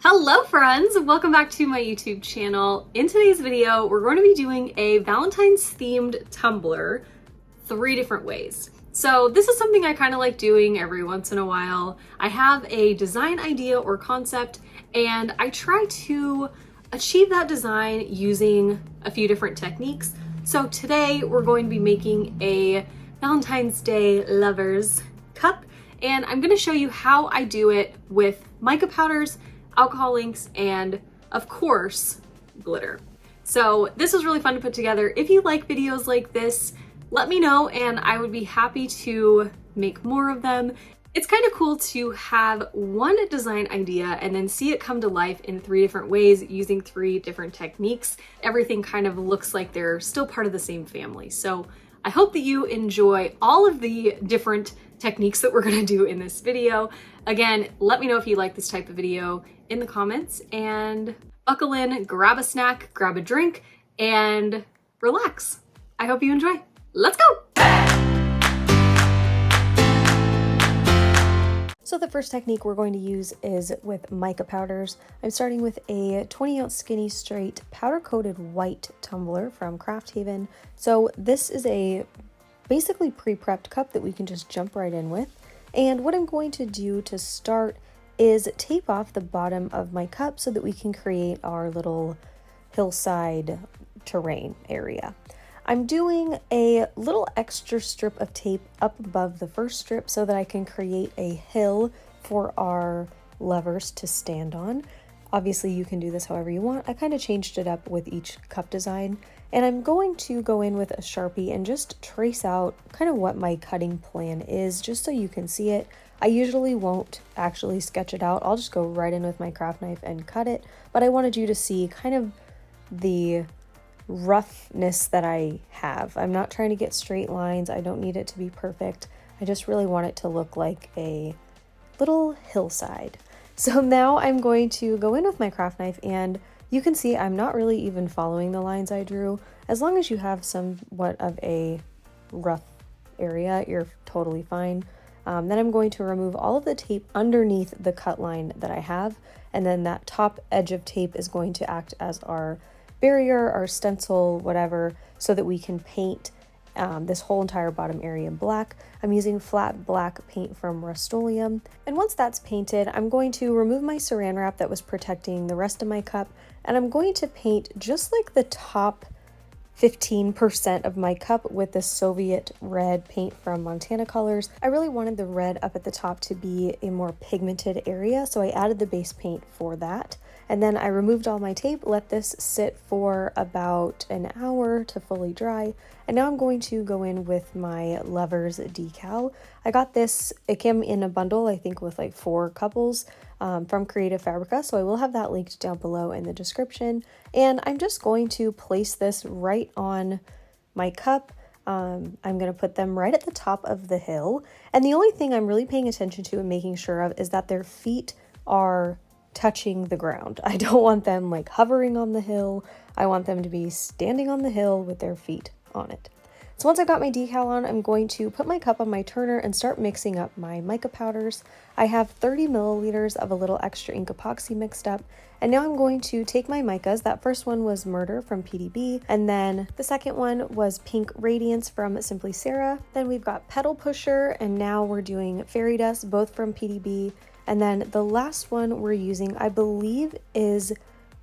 Hello friends, welcome back to my YouTube channel. In today's video, we're going to be doing a Valentine's themed tumbler 3 different ways. So this is something I kind of like doing every once in a while. I have a design idea or concept and I try to achieve that design using a few different techniques. So today we're going to be making a Valentine's Day lovers cup and I'm going to show you how I do it with mica powders, alcohol inks, and of course, glitter. So this was really fun to put together. If you like videos like this, let me know and I would be happy to make more of them. It's kind of cool to have one design idea and then see it come to life in 3 different ways using 3 different techniques. Everything kind of looks like they're still part of the same family. So I hope that you enjoy all of the different techniques that we're gonna do in this video. Again, let me know if you like this type of video in the comments and buckle in, grab a snack, grab a drink, and relax. I hope you enjoy. Let's go! So the first technique we're going to use is with mica powders. I'm starting with a 20-ounce skinny straight powder-coated white tumbler from Craft Haven. So this is a basically pre-prepped cup that we can just jump right in with. And what I'm going to do to start is tape off the bottom of my cup so that we can create our little hillside terrain area. I'm doing a little extra strip of tape up above the first strip so that I can create a hill for our lovers to stand on. Obviously you can do this however you want. I kind of changed it up with each cup design, and I'm going to go in with a Sharpie and just trace out kind of what my cutting plan is, just so you can see it. I usually won't actually sketch it out. I'll just go right in with my craft knife and cut it, but I wanted you to see kind of the roughness that I have. I'm not trying to get straight lines. I don't need it to be perfect. I just really want it to look like a little hillside. So now I'm going to go in with my craft knife, and you can see I'm not really even following the lines I drew. As long as you have somewhat of a rough area, you're totally fine. Then I'm going to remove all of the tape underneath the cut line that I have, and then that top edge of tape is going to act as our barrier, our stencil, whatever, so that we can paint this whole entire bottom area black. I'm using flat black paint from Rust-Oleum. And once that's painted, I'm going to remove my saran wrap that was protecting the rest of my cup, and I'm going to paint just like the top 15% of my cup with the Soviet red paint from Montana Colors. I really wanted the red up at the top to be a more pigmented area, so I added the base paint for that. And then I removed all my tape, let this sit for about an hour to fully dry. And now I'm going to go in with my Lovers decal. I got this, it came in a bundle, I think with like 4 couples from Creative Fabrica. So I will have that linked down below in the description. And I'm just going to place this right on my cup. I'm going to put them right at the top of the hill. And the only thing I'm really paying attention to and making sure of is that their feet are touching the ground. I don't want them like hovering on the hill. I want them to be standing on the hill with their feet on it. So once I've got my decal on, I'm going to put my cup on my turner and start mixing up my mica powders. I have 30 milliliters of a little extra ink epoxy mixed up, and now I'm going to take my micas. That first one was Murder from PDB, and then the second one was Pink Radiance from Simply Sarah. Then we've got Petal Pusher, and now we're doing Fairy Dust, both from PDB. And then the last one we're using, I believe, is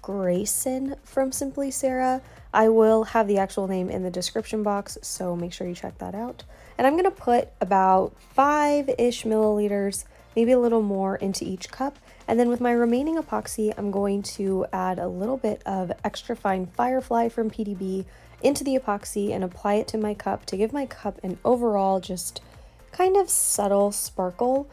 Grayson from Simply Sarah. I will have the actual name in the description box, so make sure you check that out. And I'm going to put about 5-ish milliliters, maybe a little more, into each cup. And then with my remaining epoxy, I'm going to add a little bit of extra fine Firefly from PDB into the epoxy and apply it to my cup to give my cup an overall just kind of subtle sparkle.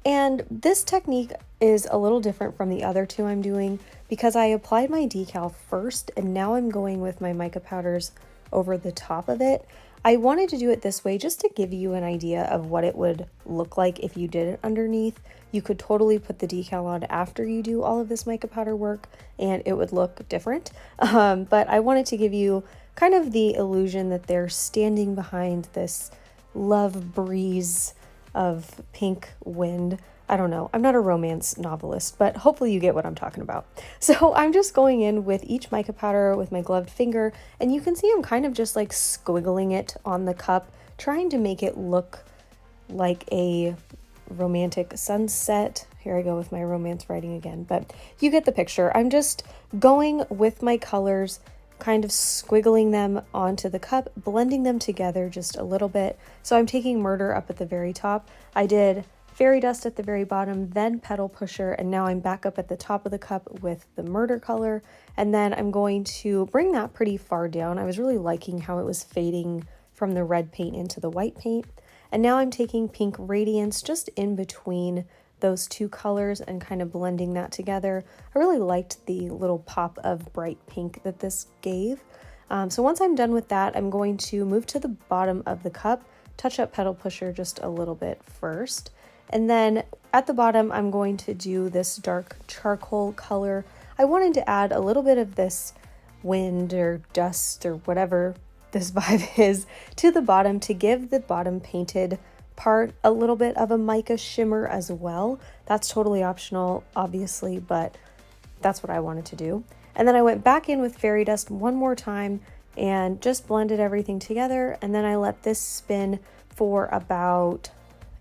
And this technique is a little different from the other 2 I'm doing because I applied my decal first and now I'm going with my mica powders over the top of it. I wanted to do it this way just to give you an idea of what it would look like if you did it underneath. You could totally put the decal on after you do all of this mica powder work and it would look different. But I wanted to give you kind of the illusion that they're standing behind this love breeze of pink wind. I don't know. I'm not a romance novelist, but hopefully you get what I'm talking about. So I'm just going in with each mica powder with my gloved finger, and you can see I'm kind of just like squiggling it on the cup, trying to make it look like a romantic sunset. Here I go with my romance writing again, but you get the picture. I'm just going with my colors, kind of squiggling them onto the cup, blending them together just a little bit. So I'm taking Murder up at the very top. I did Fairy Dust at the very bottom, then Petal Pusher, and now I'm back up at the top of the cup with the Murder color. And then I'm going to bring that pretty far down. I was really liking how it was fading from the red paint into the white paint. And now I'm taking Pink Radiance just in between those two colors and kind of blending that together. I really liked the little pop of bright pink that this gave. So once I'm done with that, I'm going to move to the bottom of the cup, touch up Petal Pusher just a little bit first. And then at the bottom, I'm going to do this dark charcoal color. I wanted to add a little bit of this wind or dust or whatever this vibe is to the bottom to give the bottom painted part a little bit of a mica shimmer as well. That's totally optional, obviously, but that's what I wanted to do. And then I went back in with Fairy Dust one more time and just blended everything together. And then I let this spin for about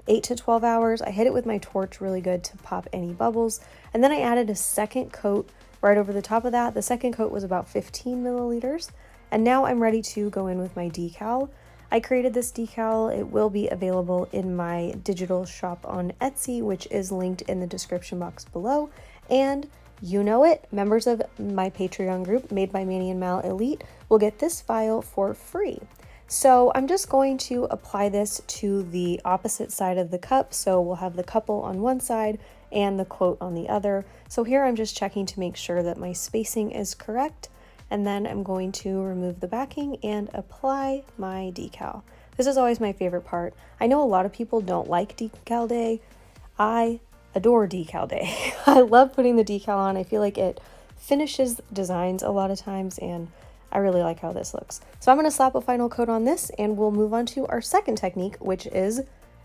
8 to 12 hours. I hit it with my torch really good to pop any bubbles. And then I added a second coat right over the top of that. The second coat was about 15 milliliters. And now I'm ready to go in with my decal. I created this decal. It will be available in my digital shop on Etsy, which is linked in the description box below. And you know it, members of my Patreon group, Made by MANIANDMAL Elite, will get this file for free. So I'm just going to apply this to the opposite side of the cup. So we'll have the couple on one side and the quote on the other. So here I'm just checking to make sure that my spacing is correct. And then I'm going to remove the backing and apply my decal. This is always my favorite part. I know a lot of people don't like decal day. I adore decal day. I love putting the decal on. I feel like it finishes designs a lot of times, and I really like how this looks. So I'm going to slap a final coat on this and we'll move on to our second technique, which is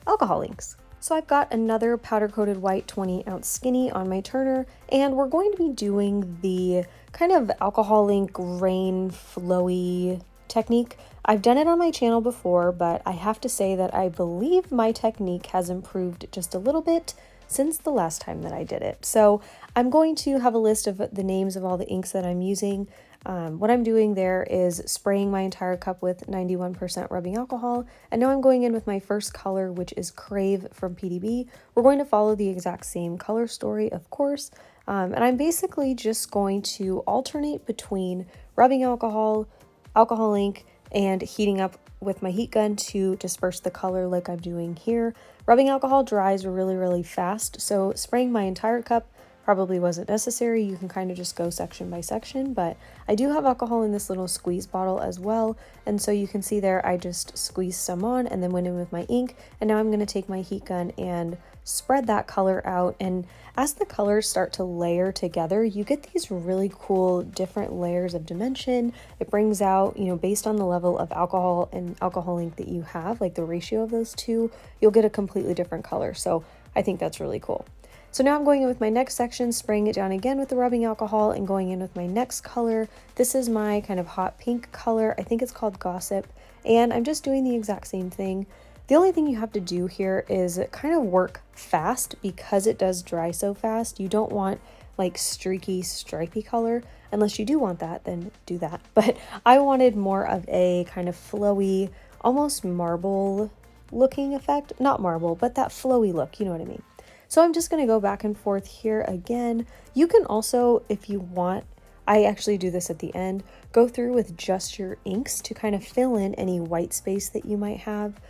alcohol inks. So I've got another powder coated white 20-ounce skinny on my turner, and we're going to be doing the kind of alcohol ink rain flowy technique. I've done it on my channel before, but I have to say that I believe my technique has improved just a little bit since the last time that I did it. So I'm going to have a list of the names of all the inks that I'm using. What I'm doing there is spraying my entire cup with 91% rubbing alcohol, and now I'm going in with my first color, which is Crave from PDB. We're going to follow the exact same color story, of course, and I'm basically just going to alternate between rubbing alcohol, alcohol ink, and heating up with my heat gun to disperse the color like I'm doing here. Rubbing alcohol dries really, really fast, so spraying my entire cup probably wasn't necessary. You can kind of just go section by section, but I do have alcohol in this little squeeze bottle as well. And so you can see there, I just squeezed some on and then went in with my ink. And now I'm going to take my heat gun and spread that color out. And as the colors start to layer together, you get these really cool different layers of dimension. It brings out, you know, based on the level of alcohol and alcohol ink that you have, like the ratio of those two, you'll get a completely different color. So I think that's really cool. So now I'm going in with my next section, spraying it down again with the rubbing alcohol and going in with my next color. This is my kind of hot pink color. I think it's called Gossip, and I'm just doing the exact same thing. The only thing you have to do here is kind of work fast because it does dry so fast. You don't want like streaky, stripy color. Unless you do want that, then do that. But I wanted more of a kind of flowy, almost marble looking effect. Not marble, but that flowy look, you know what I mean. So I'm just going to go back and forth here again. You can also, if you want, I actually do this at the end, go through with just your inks to kind of fill in any white space that you might have.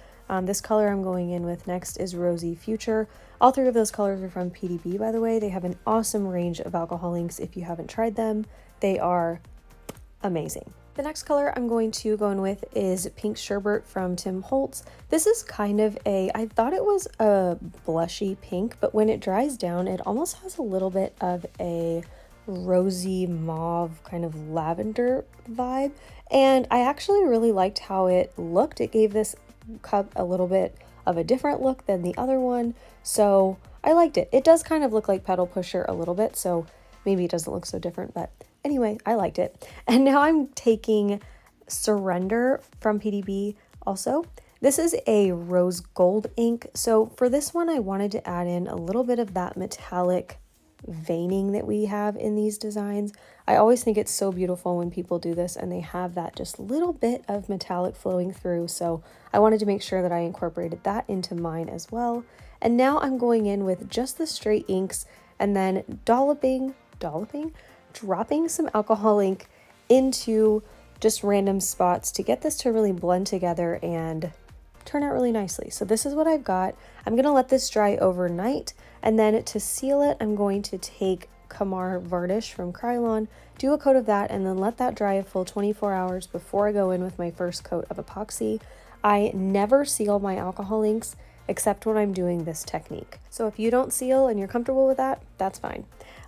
This color I'm going in with next is Rosy Future. All three of those colors are from PDB, by the way. They have an awesome range of alcohol inks if you haven't tried them. They are amazing. The next color I'm going to go in with is Pink Sherbet from Tim Holtz. This is kind of I thought it was a blushy pink, but when it dries down, it almost has a little bit of a rosy mauve kind of lavender vibe. And I actually really liked how it looked. It gave this cup a little bit of a different look than the other one. So I liked it. It does kind of look like Pedal Pusher a little bit, so maybe it doesn't look so different, but anyway, I liked it. And now I'm taking Surrender from PDB also. This is a rose gold ink. So for this one, I wanted to add in a little bit of that metallic veining that we have in these designs. I always think it's so beautiful when people do this and they have that just little bit of metallic flowing through. So I wanted to make sure that I incorporated that into mine as well. And now I'm going in with just the straight inks and then dropping some alcohol ink into just random spots to get this to really blend together and turn out really nicely. So this is what I've got. I'm going to let this dry overnight, and then to seal it, I'm going to take Kamar Varnish from Krylon, do a coat of that, and then let that dry a full 24 hours before I go in with my first coat of epoxy. I never seal my alcohol inks except when I'm doing this technique. So if you don't seal and you're comfortable with that, that's fine.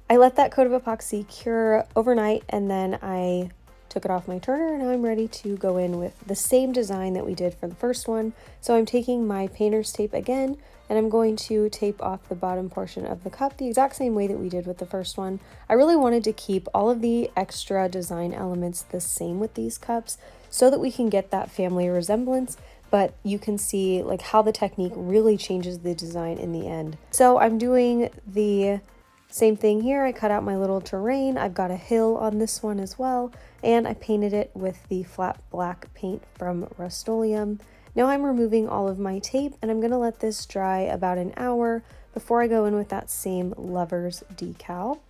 I let that coat of epoxy cure overnight, and then I took it off my turner, and now I'm ready to go in with the same design that we did for the first one. So I'm taking my painter's tape again, and I'm going to tape off the bottom portion of the cup the exact same way that we did with the first one. I really wanted to keep all of the extra design elements the same with these cups so that we can get that family resemblance, but you can see like how the technique really changes the design in the end. So I'm doing the same thing here. I cut out my little terrain. I've got a hill on this one as well, and I painted it with the flat black paint from Rust-Oleum. Now I'm removing all of my tape, and I'm going to let this dry about an hour before I go in with that same Lovers decal.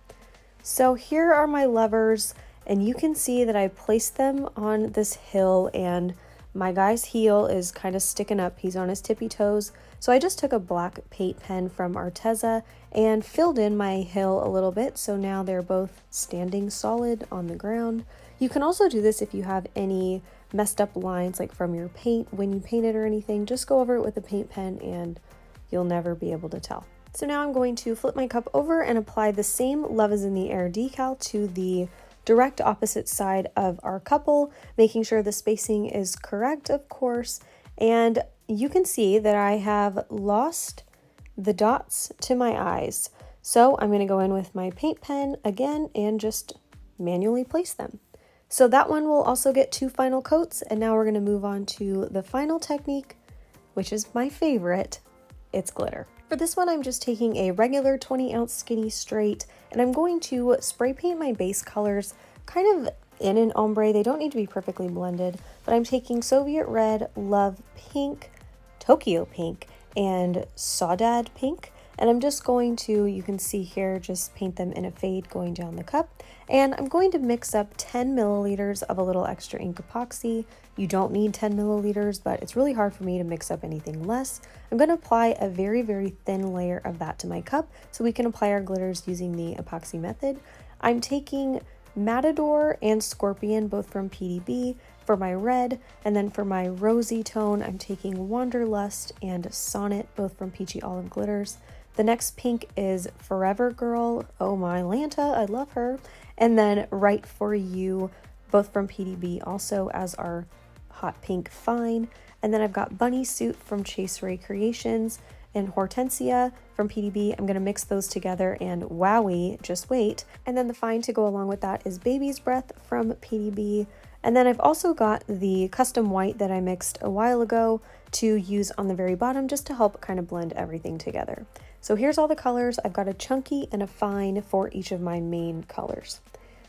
So here are my lovers, and you can see that I placed them on this hill, and my guy's heel is kind of sticking up. He's on his tippy toes. So I just took a black paint pen from Arteza and filled in my hill a little bit. So now they're both standing solid on the ground. You can also do this if you have any messed up lines like from your paint when you paint it or anything. Just go over it with a paint pen and you'll never be able to tell. So now I'm going to flip my cup over and apply the same Love is in the Air decal to the direct opposite side of our couple, making sure the spacing is correct, of course. And you can see that I have lost the dots to my eyes. So I'm going to go in with my paint pen again and just manually place them. So that one will also get 2 final coats. And now we're going to move on to the final technique, which is my favorite. It's glitter. For this one, I'm just taking a regular 20-ounce skinny straight, and I'm going to spray paint my base colors kind of in an ombre. They don't need to be perfectly blended, but I'm taking Soviet Red, Love Pink, Tokyo Pink, and Saudade Pink. And I'm just going to, you can see here, just paint them in a fade going down the cup. And I'm going to mix up 10 milliliters of a little extra ink epoxy. You don't need 10 milliliters, but it's really hard for me to mix up anything less. I'm going to apply a very, very thin layer of that to my cup so we can apply our glitters using the epoxy method. I'm taking Matador and Scorpion, both from PDB, for my red, and then for my rosy tone, I'm taking Wanderlust and Sonnet, both from Peachy Olive Glitters. The next pink is Forever Girl. Oh my Lanta, I love her. And then Right For You, both from PDB, also as our hot pink fine. And then I've got Bunny Suit from Chase Ray Creations and Hortensia from PDB. I'm going to mix those together and wowie, just wait. And then the fine to go along with that is Baby's Breath from PDB. And then I've also got the custom white that I mixed a while ago to use on the very bottom just to help kind of blend everything together. So here's all the colors. I've got a chunky and a fine for each of my main colors.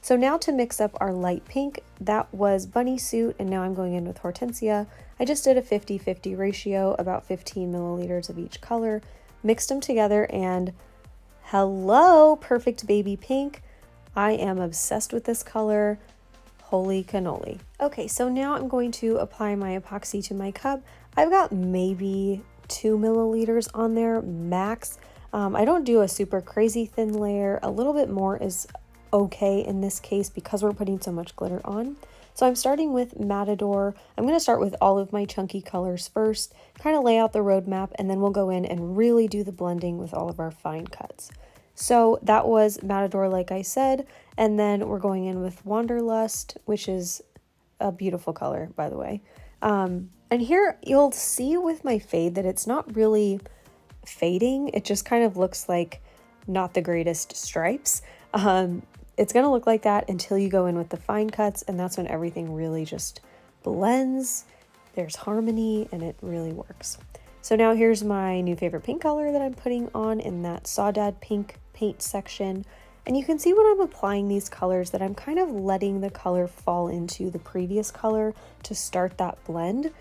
So now to mix up our light pink, that was Bunny Suit, and now I'm going in with Hortensia. I just did a 50-50 ratio, about 15 milliliters of each color, mixed them together, and hello, perfect baby pink. I am obsessed with this color. Holy cannoli. Okay, so now I'm going to apply my epoxy to my cup. I've got maybe 2 milliliters on there, max. I don't do a super crazy thin layer. A little bit more is okay in this case because we're putting so much glitter on. So I'm starting with Matador. I'm going to start with all of my chunky colors first, kind of lay out the roadmap, and then we'll go in and really do the blending with all of our fine cuts. So that was Matador, like I said, and then we're going in with Wanderlust, which is a beautiful color, by the way. And here you'll see with my fade that it's not really fading. It just kind of looks like not the greatest stripes. It's gonna look like that until you go in with the fine cuts, and that's when everything really just blends. There's harmony and it really works. So now here's my new favorite paint color that I'm putting on in that Sawdad pink paint section. And you can see when I'm applying these colors that I'm kind of letting the color fall into the previous color to start that blend.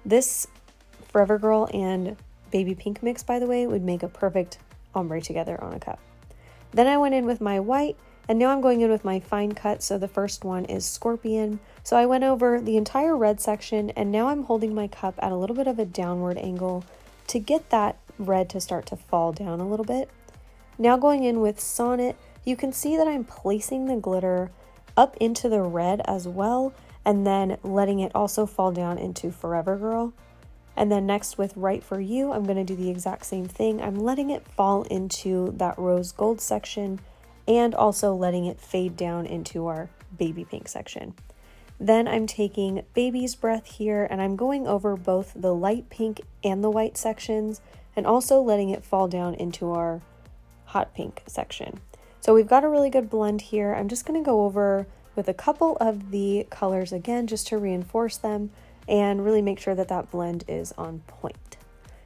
This Forever Girl and Baby Pink mix, by the way, would make a perfect ombre together on a cup. Then I went in with my white, and now I'm going in with my fine cut. So the first one is Scorpion. So I went over the entire red section, and now I'm holding my cup at a little bit of a downward angle to get that red to start to fall down a little bit. Now going in with Sonnet, you can see that I'm placing the glitter up into the red as well, and then letting it also fall down into Forever Girl. And then next with Right For You, I'm going to do the exact same thing. I'm letting it fall into that rose gold section and also letting it fade down into our baby pink section. Then I'm taking Baby's Breath here, and I'm going over both the light pink and the white sections and also letting it fall down into our hot pink section. So we've got a really good blend here. I'm just going to go over with a couple of the colors again just to reinforce them and really make sure that that blend is on point.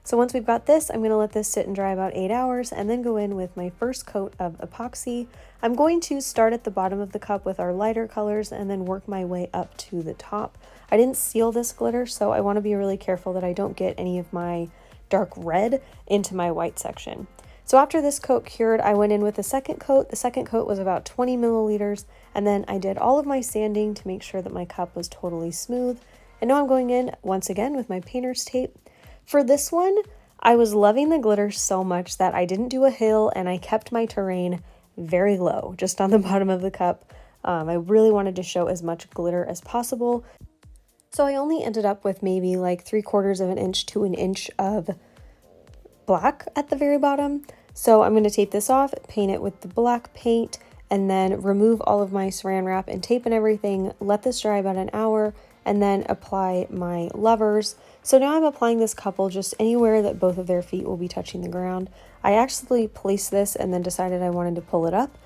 So once we've got this, I'm going to let this sit and dry about 8 hours and then go in with my first coat of epoxy. I'm going to start at the bottom of the cup with our lighter colors and then work my way up to the top. I didn't seal this glitter, so I want to be really careful that I don't get any of my dark red into my white section. So after this coat cured, I went in with the second coat. The second coat was about 20 milliliters, and then I did all of my sanding to make sure that my cup was totally smooth. And now I'm going in once again with my painter's tape. For this one, I was loving the glitter so much that I didn't do a hill and I kept my terrain very low, just on the bottom of the cup. I really wanted to show as much glitter as possible. So I only ended up with maybe like 3/4 of an inch to an inch of black at the very bottom. So I'm going to tape this off, paint it with the black paint, and then remove all of my saran wrap and tape and everything, let this dry about an hour, and then apply my lovers. So now I'm applying this couple just anywhere that both of their feet will be touching the ground. I actually placed this and then decided I wanted to pull it up.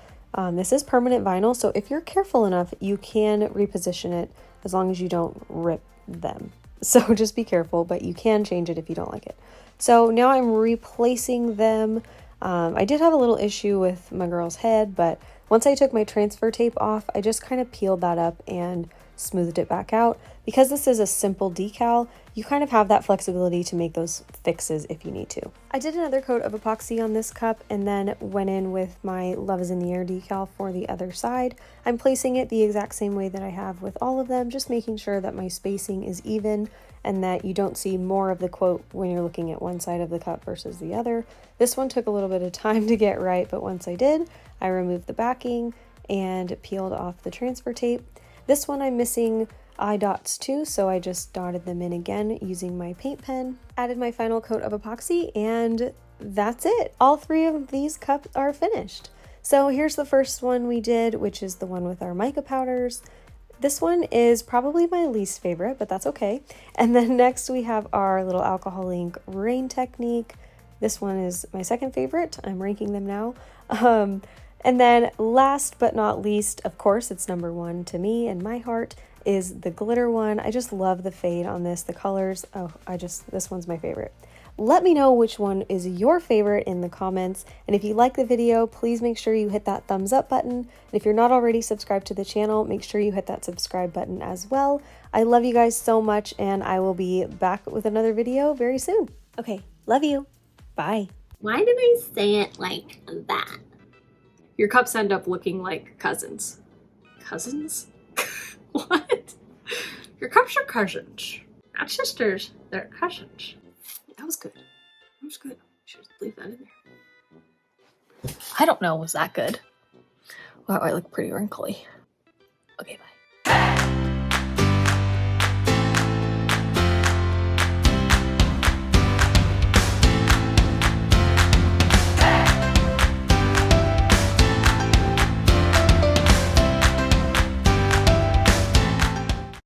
This is permanent vinyl, so if you're careful enough, you can reposition it as long as you don't rip them. So just be careful, but you can change it if you don't like it. So now I'm replacing them. I did have a little issue with my girl's head, but once I took my transfer tape off, I just kind of peeled that up and smoothed it back out. Because this is a simple decal, you kind of have that flexibility to make those fixes if you need to. I did another coat of epoxy on this cup and then went in with my Love Is in the Air decal for the other side. I'm placing it the exact same way that I have with all of them, just making sure that my spacing is even and that you don't see more of the quote when you're looking at one side of the cup versus the other. This one took a little bit of time to get right, but once I did, I removed the backing and peeled off the transfer tape. This one I'm missing eye dots too, so I just dotted them in again using my paint pen. Added my final coat of epoxy, and that's it. All 3 of these cups are finished. So here's the first one we did, which is the one with our mica powders. This one is probably my least favorite, but that's okay. And then next we have our little ALCOHOLINK rain technique. This one is my second favorite. I'm ranking them now. And then last but not least, of course, it's number 1 to me in my heart, is the glitter one. I just love the fade on this, the colors. Oh, this one's my favorite. Let me know which one is your favorite in the comments. And if you like the video, please make sure you hit that thumbs up button. And if you're not already subscribed to the channel, make sure you hit that subscribe button as well. I love you guys so much, and I will be back with another video very soon. Okay, love you. Bye. Why did I say it like that? Your cups end up looking like cousins. Cousins? What? Your cups are cousins. Not sisters, they're cousins. That was good. That was good. Should leave that in there. I don't know, was that good? Wow, I look pretty wrinkly.